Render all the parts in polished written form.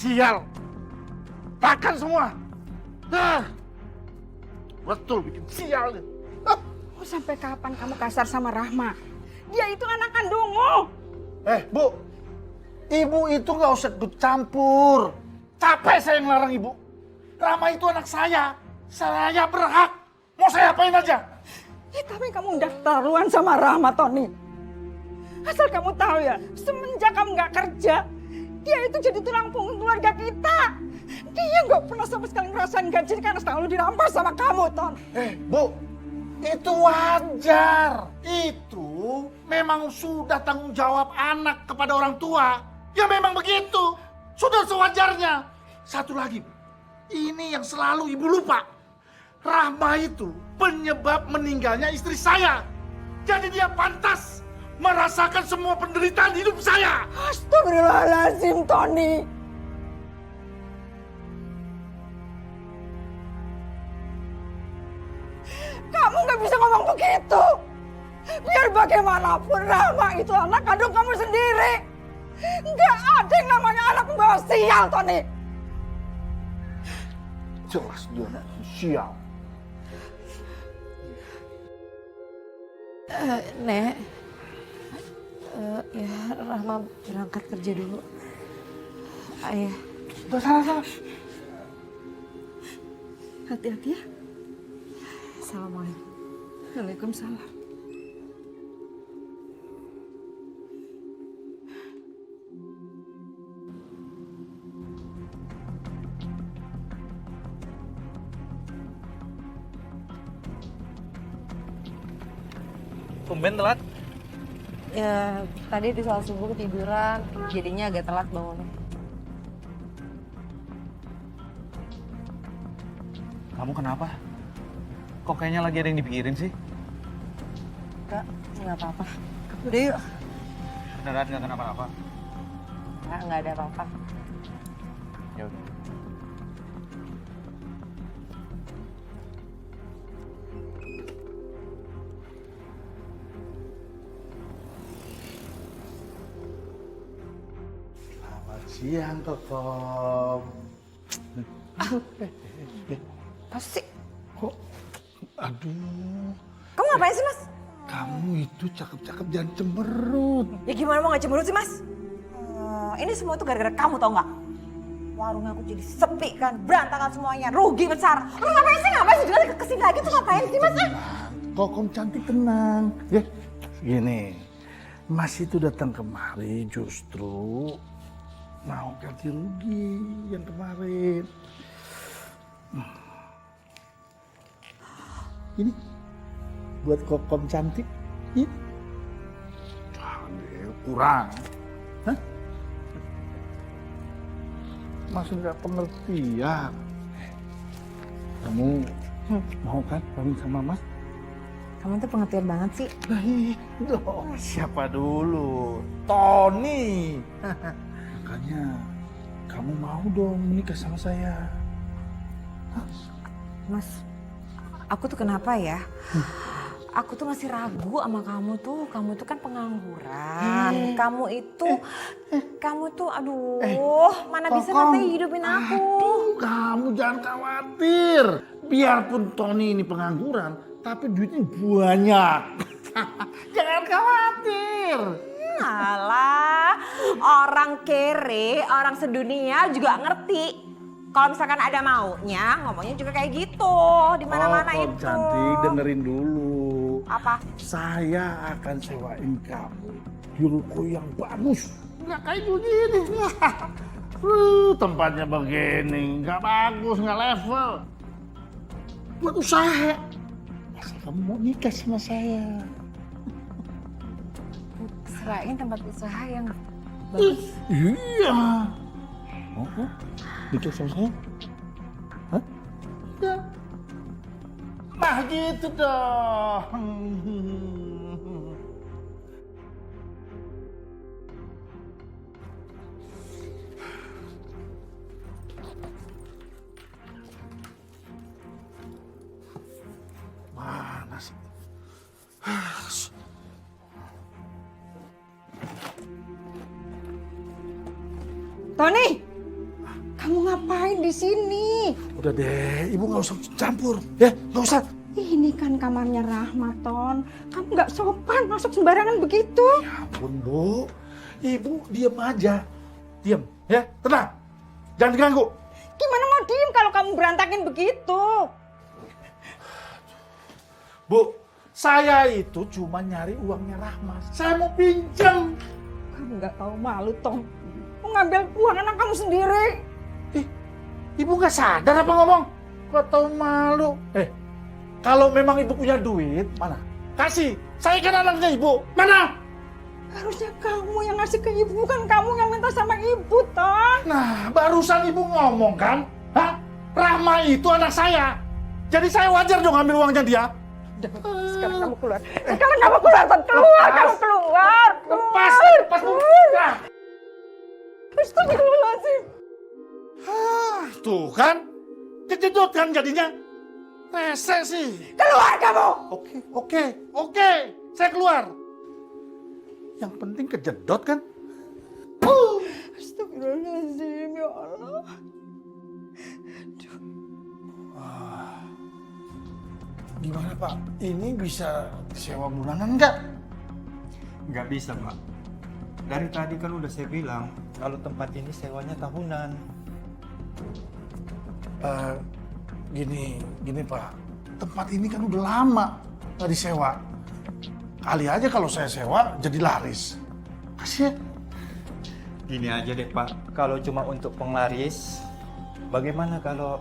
Sial. Makan semua. Betul bikin sial nih. Oh, sampai kapan kamu kasar sama Rahma? Dia itu anak kandungmu. Bu. Ibu itu nggak usah ikut campur. Capek saya ngelarang ibu. Rahma itu anak saya. Saya berhak. Mau saya apain aja? Ya, tapi kamu udah keterlaluan sama Rahma, Tony. Asal kamu tahu ya, semenjak kamu nggak kerja, dia itu jadi tulang punggung keluarga kita. Dia nggak pernah sama sekali ngerasain gaji karena selalu dirampas sama kamu, Ton. Bu, itu wajar. Itu memang sudah tanggung jawab anak kepada orang tua. Ya memang begitu. Sudah sewajarnya. Satu lagi, Bu. Ini yang selalu ibu lupa. Rahma itu penyebab meninggalnya istri saya. Jadi dia pantas merasakan semua penderitaan hidup saya. Astagfirullahaladzim, Tony. Kamu nggak bisa ngomong begitu. Biar bagaimanapun Rahma itu anak kandung kamu sendiri. Nggak ada yang namanya anak pembawa sial, Tony. Jelas dia anak sial. Nek, ya Rahma berangkat kerja dulu. Ayah. Sana. Hati-hati ya. Assalamualaikum. Waalaikumsalam. Tumben telat. Ya, tadi di saat subuh ketiduran, jadinya agak telat bangunnya. Kamu kenapa? Kok kayaknya lagi ada yang dipikirin sih? Enggak apa-apa. Udah yuk. Beneran nggak kenapa-napa? Enggak ada apa-apa. Ya udah. Selamat siang, Kokom. Pasti. Kok? Aduh. Kamu ngapain sih, Mas? Kamu itu cakep-cakep jangan cemberut. Ya gimana mau gak cemberut sih, Mas? Ini semua tuh gara-gara kamu, tau gak? Warungnya aku jadi sepi kan, berantakan semuanya, rugi besar. Lu ngapain sih? Ngapain sih? Juga kesini lagi tuh ngapain sih, Mas? Kokom cantik tenang. Ya, gini. Mas itu datang kemari justru mau ganti rugi yang kemarin. Ini buat Kokom cantik. Ini. Kurang. Hah? Masih nggak pengertian. Kamu mau kan kawin sama Mas? Kamu tuh pengertian banget sih. Siapa dulu? Tony. Makanya kamu mau dong menikah sama saya. Mas, aku tuh kenapa ya? Aku tuh masih ragu sama kamu tuh. Kamu tuh kan pengangguran. Kamu tuh aduh, mana bisa nanti hidupin aku. Aduh, kamu jangan khawatir. Biarpun Tony ini pengangguran, tapi duitnya banyak. Jangan khawatir. Alah, orang kere, orang sedunia juga ngerti. Kalau misalkan ada maunya, ngomongnya juga kayak gitu. Di mana-mana Kokom itu. cantik, dengerin dulu. Apa? Saya akan sewain kamu di ruko yang bagus. Nggak kayak begini. Tempatnya begini, nggak bagus, nggak level. Buat usaha. Asal kamu mau nikah sama saya. Serain tempat usaha yang bagus. Iya. Mau kan? Nikah sama saya? Hah? Ya. Nah gitu dong. Mana sih? Tony, ngapain di sini? Udah deh, ibu nggak usah campur. Ya, nggak usah. Ini kan kamarnya Rahmat, Ton. Kamu nggak sopan masuk sembarangan begitu. Ya ampun, Bu. Ibu diam aja. Diam, ya, tenang. Jangan diganggu. Gimana mau diem kalau kamu berantakin begitu? Bu, saya itu cuma nyari uangnya Rahmat. Saya mau pinjam. Kamu nggak tahu malu, Tom. Mau ngambil uang anak kamu sendiri. Ibu nggak sadar apa ngomong? Gak tahu malu. Kalau memang ibu punya duit, mana? Kasih. Saya kan anaknya ibu. Mana? Harusnya kamu yang ngasih ke ibu, bukan kamu yang minta sama ibu, Ton. Nah, barusan ibu ngomong kan? Hah? Rahma itu anak saya. Jadi saya wajar dong ambil uangnya dia. Sekarang kamu keluar. Sekarang kamu keluar, Ton. Keluar, kamu keluar. Lepas, lepas. Nah. Astagfirullahaladzim. Tuh kan? Kejedot kan jadinya. Rese sih. Keluar kamu. Oke. Saya keluar. Yang penting kejedot kan? Astagfirullahaladzim, ya Allah. Gimana Pak? Ini bisa sewa bulanan nggak? Nggak bisa, Pak. Dari tadi kan udah saya bilang kalau tempat ini sewanya tahunan. Gini Pak, tempat ini kan udah lama nggak disewa. Kali aja kalau saya sewa jadi laris. Kasih ya. Gini aja deh, Pak. Kalau cuma untuk penglaris, bagaimana kalau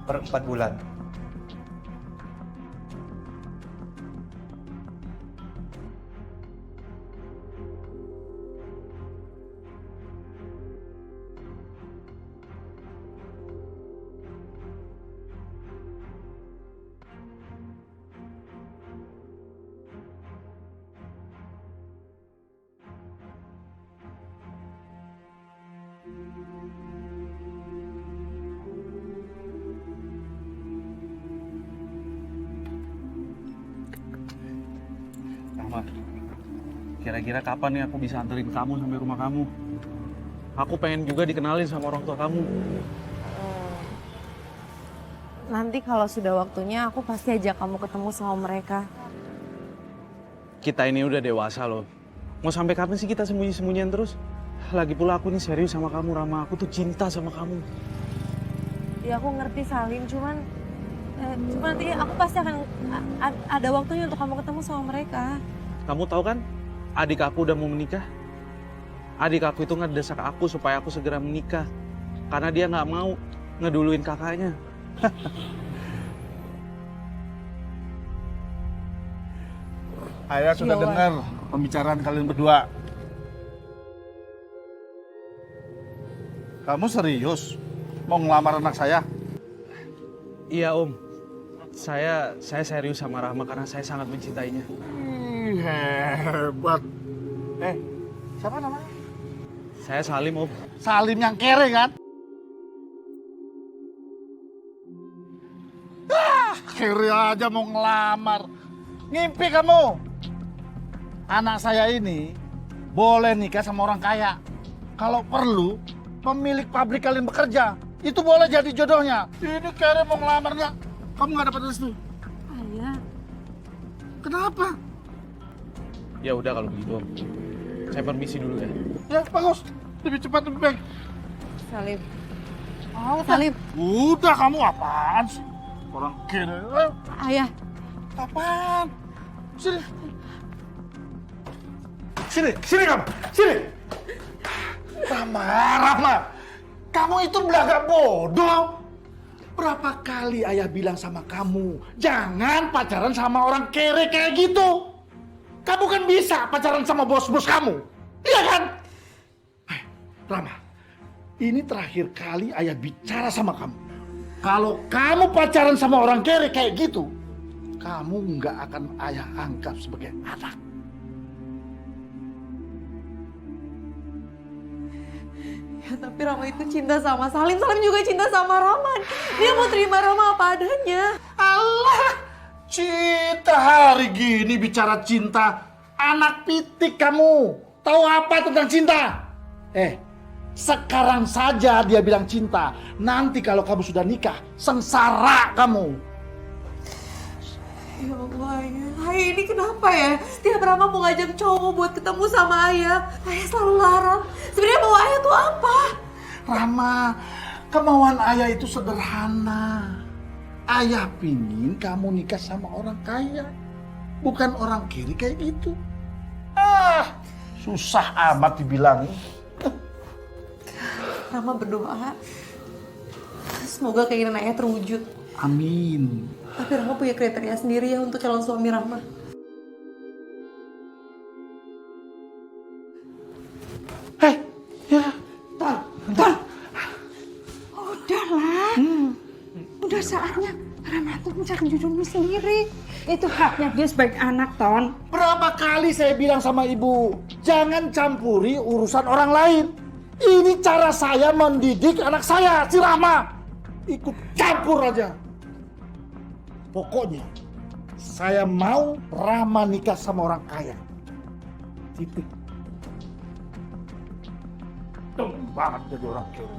per 4 bulan? Rahmat, kira-kira kapan nih aku bisa anterin kamu sampai rumah kamu? Aku pengen juga dikenalin sama orang tua kamu. Nanti kalau sudah waktunya aku pasti ajak kamu ketemu sama mereka. Kita ini udah dewasa loh. Mau sampai kapan sih kita sembunyi-sembunyian terus? Lagi pula aku nih serius sama kamu, Rama. Aku tuh cinta sama kamu. Ya aku ngerti Salim, cuman nanti aku pasti akan ada waktunya untuk kamu ketemu sama mereka. Kamu tahu kan, adik aku udah mau menikah. Adik aku itu ngedesak aku supaya aku segera menikah. Karena dia nggak mau ngeduluin kakaknya. Saya sudah dengar pembicaraan kalian berdua. Kamu serius mau ngelamar anak saya? Iya Om, saya serius sama Rahma karena saya sangat mencintainya. Hebat. Siapa namanya? Saya Salim Om. Salim yang kere kan? Kere aja mau ngelamar. Ngimpi kamu. Anak saya ini boleh nikah sama orang kaya. Kalau perlu, pemilik pabrik kalian bekerja. Itu boleh jadi jodohnya. Ini kere mau ngelamarnya. Kamu nggak dapat restu. Ayah. Kenapa? Ya udah kalau begitu Om. Saya permisi dulu ya. Ya bagus. Lebih cepat lebih baik. Salim. Oh, Salim. Udah kamu apaan sih? Orang kere. Ayah. Apaan? Sini. Sini kamu. Sini. Rama. Kamu itu belaga bodoh. Berapa kali ayah bilang sama kamu, jangan pacaran sama orang kere kayak gitu. Kamu kan bisa pacaran sama bos-bos kamu. Iya kan? Rama, ini terakhir kali ayah bicara sama kamu. Kalau kamu pacaran sama orang kere kayak gitu, kamu nggak akan ayah anggap sebagai anak. Ya, tapi Rama itu cinta sama Salim. Salim juga cinta sama Rahman. Dia mau terima Rama apa adanya. Allah, cinta hari gini bicara cinta. Anak pitik kamu. Tahu apa tentang cinta? Sekarang saja dia bilang cinta. Nanti kalau kamu sudah nikah, sengsara kamu. Ya Allah, Ayah ini kenapa ya? Setiap Rama mau ngajak cowok buat ketemu sama Ayah, Ayah selalu larang. Sebenarnya mau Ayah tuh apa? Rama, kemauan ayah itu sederhana. Ayah pingin kamu nikah sama orang kaya, bukan orang kiri kayak gitu. Susah amat dibilangin. Rama berdoa, semoga keinginan Ayah terwujud. Amin. Tapi Rama punya kriteria sendiri ya untuk calon suami Rama. Ya, Tan. Udahlah. Udah saatnya Rama tuh mencari judulnya sendiri. Itu haknya dia sebagai anak, Ton. Berapa kali saya bilang sama ibu, jangan campuri urusan orang lain. Ini cara saya mendidik anak saya, si Rama. Ikut campur aja. Pokoknya, saya mau Rama nikah sama orang kaya. Titik. Demen banget jadi orang kaya.